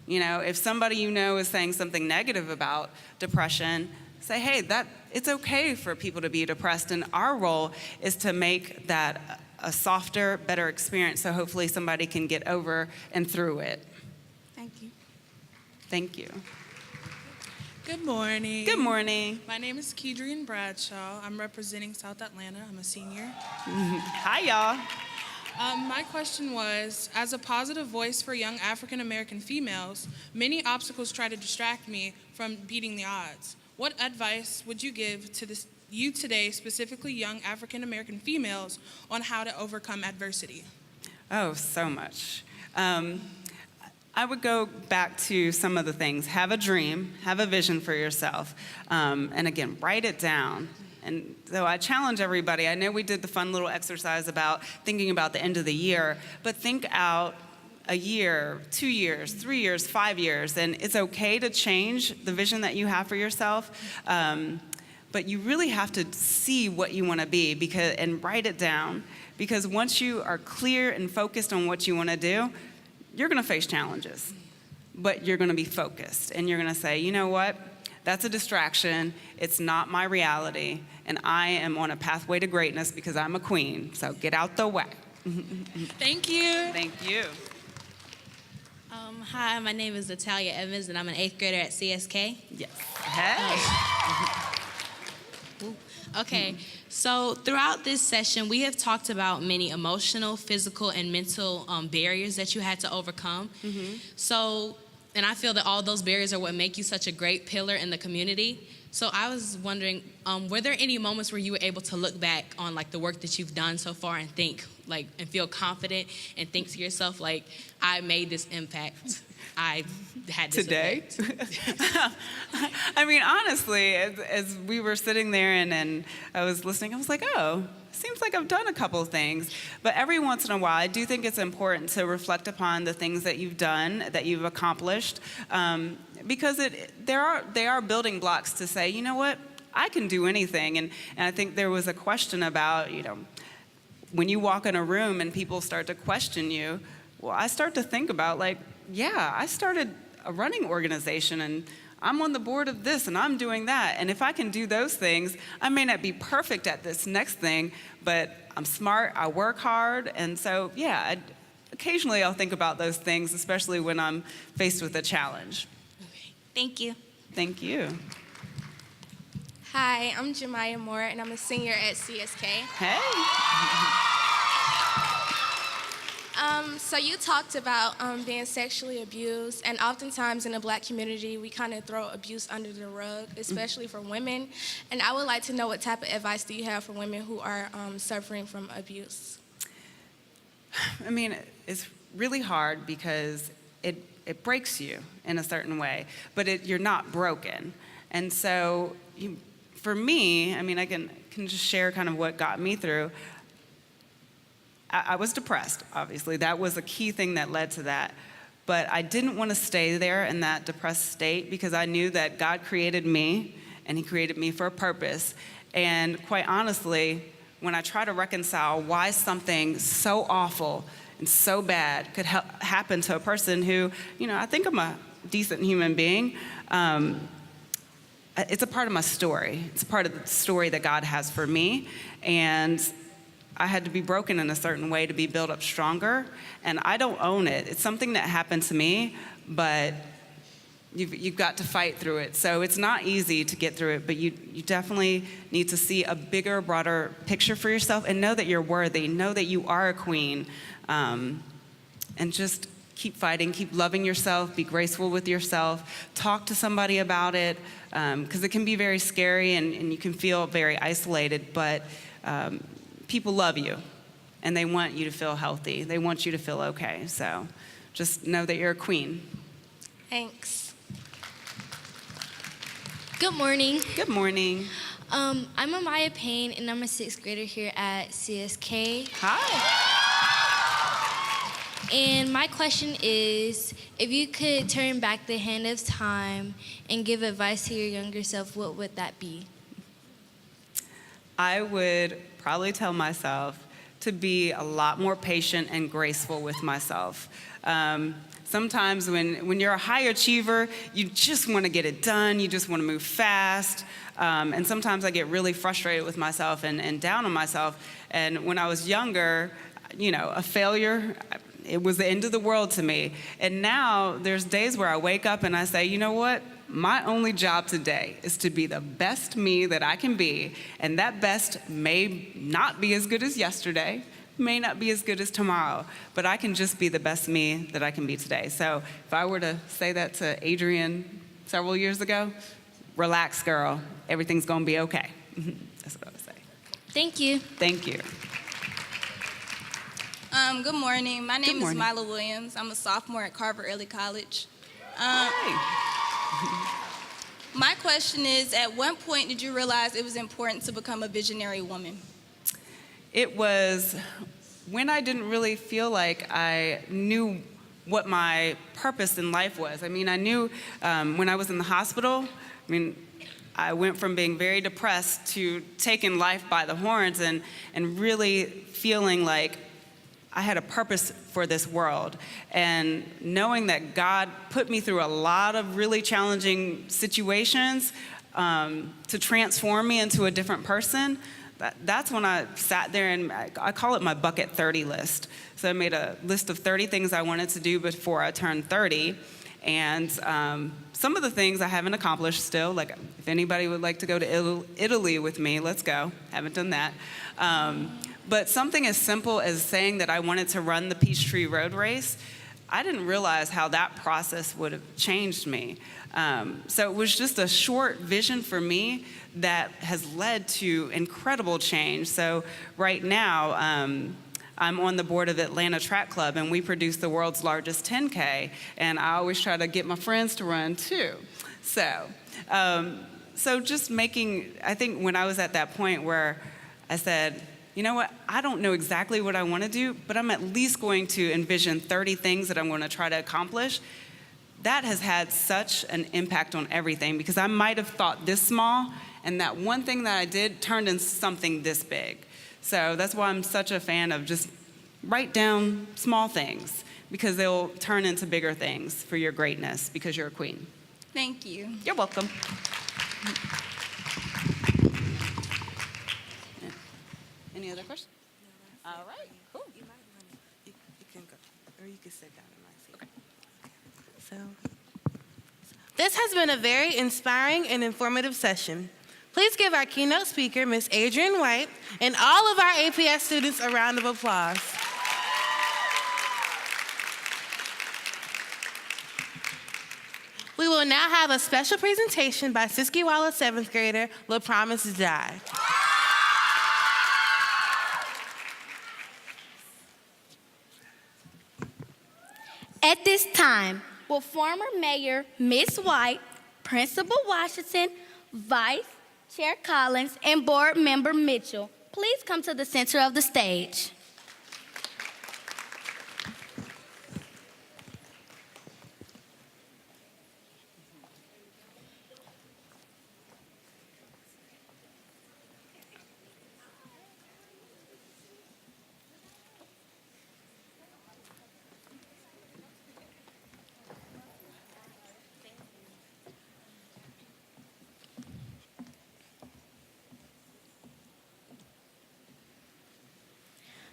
You know, if somebody you know is saying something negative about depression, say, hey, it's okay for people to be depressed, and our role is to make that a softer, better experience so hopefully somebody can get over and through it. Thank you. Thank you. Good morning. Good morning. My name is Kedrian Bradshaw. I'm representing South Atlanta. I'm a senior. Hi, y'all. My question was, as a positive voice for young African American females, many obstacles try to distract me from beating the odds. What advice would you give to you today, specifically young African American females, on how to overcome adversity? Oh, so much. I would go back to some of the things. Have a dream, have a vision for yourself, and again, write it down. And so I challenge everybody. I know we did the fun little exercise about thinking about the end of the year, but think out a year, 2 years, 3 years, 5 years, and it's okay to change the vision that you have for yourself. But you really have to see what you want to be and write it down, because once you are clear and focused on what you want to do, you're going to face challenges, but you're going to be focused, and you're going to say, you know what? That's a distraction. It's not my reality, and I am on a pathway to greatness because I'm a queen, so get out the way. Thank you. Thank you. Hi, my name is Natalia Evans, and I'm an 8th grader at CSK. Yes. Hey. Okay, so throughout this session, we have talked about many emotional, physical, and mental barriers that you had to overcome. So, and I feel that all those barriers are what make you such a great pillar in the community. So I was wondering, were there any moments where you were able to look back on like the work that you've done so far and think like, and feel confident and think to yourself like, I made this impact. I had this today. I mean, honestly, as we were sitting there and I was listening, I was like, oh, seems like I've done a couple of things. But every once in a while, I do think it's important to reflect upon the things that you've done, that you've accomplished, because they are building blocks to say, you know what, I can do anything. And I think there was a question about, you know, when you walk in a room and people start to question you, well, I start to think about like, yeah, I started a running organization and I'm on the board of this and I'm doing that. And if I can do those things, I may not be perfect at this next thing, but I'm smart, I work hard. And so, yeah, occasionally I'll think about those things, especially when I'm faced with a challenge. Okay. Thank you. Thank you. Hi, I'm Jemiah Moore, and I'm a senior at CSK. Hey. So you talked about being sexually abused, and oftentimes in the Black community, we kind of throw abuse under the rug, especially for women. And I would like to know, what type of advice do you have for women who are suffering from abuse? I mean, it's really hard because it breaks you in a certain way, but you're not broken. And so for me, I mean, I can just share kind of what got me through. I was depressed, obviously. That was a key thing that led to that. But I didn't want to stay there in that depressed state because I knew that God created me and He created me for a purpose. And quite honestly, when I try to reconcile why something so awful and so bad could happen to a person who, you know, I think I'm a decent human being, it's a part of my story. It's a part of the story that God has for me. And I had to be broken in a certain way to be built up stronger, and I don't own it. It's something that happened to me, but you've got to fight through it. So it's not easy to get through it, but you definitely need to see a bigger, broader picture for yourself and know that you're worthy, know that you are a queen, and just keep fighting, keep loving yourself, be graceful with yourself, talk to somebody about it, because it can be very scary and you can feel very isolated, but people love you, and they want you to feel healthy. They want you to feel okay. So just know that you're a queen. Thanks. Good morning. Good morning. I'm Amaya Payne, and I'm a 6th grader here at CSK. Hi. And my question is, if you could turn back the hand of time and give advice to your younger self, what would that be? I would probably tell myself to be a lot more patient and graceful with myself. Sometimes when you're a high achiever, you just want to get it done, you just want to move fast, and sometimes I get really frustrated with myself and down on myself. And when I was younger, you know, a failure, it was the end of the world to me. And now there's days where I wake up and I say, you know what? My only job today is to be the best me that I can be, and that best may not be as good as yesterday, may not be as good as tomorrow, but I can just be the best me that I can be today. So if I were to say that to Adrienne several years ago, relax, girl, everything's gonna be okay. That's what I would say. Thank you. Thank you. Good morning. My name is Mila Williams. I'm a sophomore at Carver Early College. My question is, at what point did you realize it was important to become a visionary woman? It was when I didn't really feel like I knew what my purpose in life was. I mean, I knew when I was in the hospital, I went from being very depressed to taking life by the horns and really feeling like I had a purpose for this world. And knowing that God put me through a lot of really challenging situations to transform me into a different person, that's when I sat there and I call it my bucket 30 list. So I made a list of 30 things I wanted to do before I turned 30. And some of the things I haven't accomplished still, like if anybody would like to go to Italy with me, let's go. Haven't done that. But something as simple as saying that I wanted to run the Peachtree Road Race, I didn't realize how that process would have changed me. So it was just a short vision for me that has led to incredible change. So right now, I'm on the board of Atlanta Track Club, and we produce the world's largest 10K, and I always try to get my friends to run too. So just making, I think when I was at that point where I said, you know what, I don't know exactly what I want to do, but I'm at least going to envision 30 things that I'm going to try to accomplish. That has had such an impact on everything, because I might have thought this small, and that one thing that I did turned into something this big. So that's why I'm such a fan of just write down small things, because they'll turn into bigger things for your greatness, because you're a queen. Thank you. You're welcome. Any other questions? No, all right, cool. You can go, or you can sit down in my seat. So, this has been a very inspiring and informative session. Please give our keynote speaker, Ms. Adrienne White, and all of our APS students a round of applause. We will now have a special presentation by Siskiwala 7th grader, La Promise Jai. At this time, will former Mayor Ms. White, Principal Washington, Vice Chair Collins, and Board Member Mitchell please come to the center of the stage?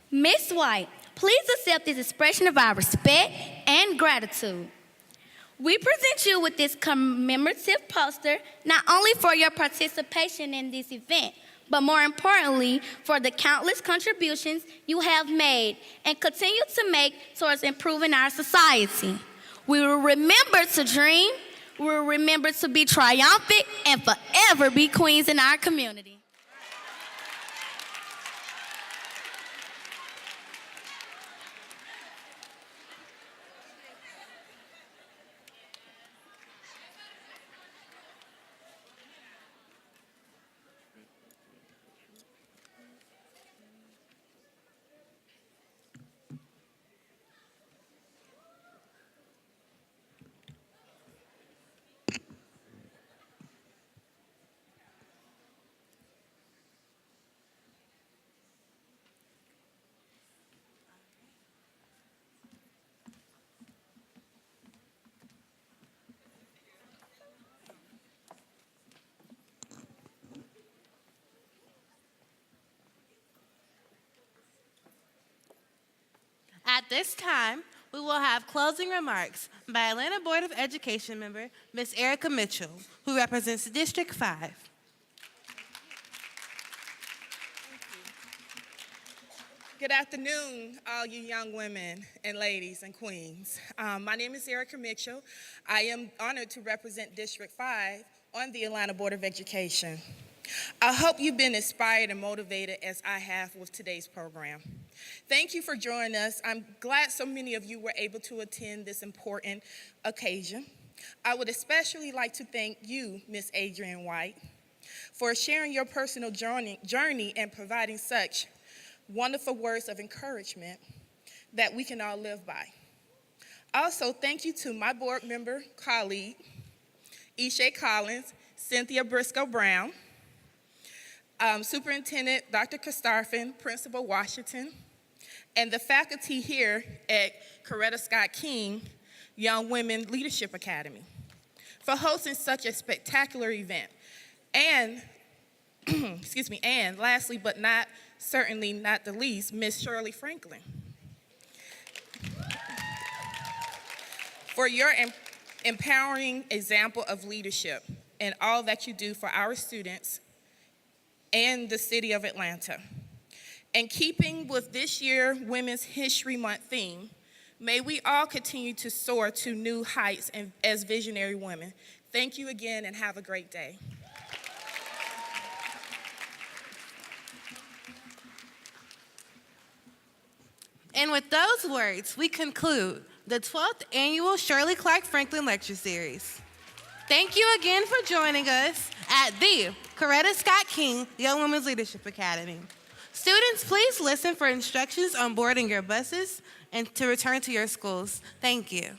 Ms. White, please accept this expression of our respect and gratitude. We present you with this commemorative poster not only for your participation in this event, but more importantly, for the countless contributions you have made and continue to make towards improving our society. We will remember to dream, we will remember to be triumphant, and forever be queens in our community. At this time, we will have closing remarks by Atlanta Board of Education member, Ms. Erica Mitchell, who represents District 5. Good afternoon, all you young women and ladies and queens. My name is Erica Mitchell. I am honored to represent District 5 on the Atlanta Board of Education. I hope you've been inspired and motivated as I have with today's program. Thank you for joining us. I'm glad so many of you were able to attend this important occasion. I would especially like to thank you, Ms. Adrienne White, for sharing your personal journey and providing such wonderful words of encouragement that we can all live by. Also, thank you to my board member, colleague, Ishay Collins, Cynthia Briscoe-Brown, Superintendent Dr. Kastarfin, Principal Washington, and the faculty here at Coretta Scott King Young Women Leadership Academy for hosting such a spectacular event. And, and lastly but certainly not the least, Ms. Shirley Franklin, for your empowering example of leadership and all that you do for our students and the city of Atlanta. And keeping with this year Women's History Month theme, may we all continue to soar to new heights as visionary women. Thank you again and have a great day. And with those words, we conclude the 12th Annual Shirley Clarke Franklin Lecture Series. Thank you again for joining us at the Coretta Scott King Young Women's Leadership Academy. Students, please listen for instructions on boarding your buses and to return to your schools. Thank you.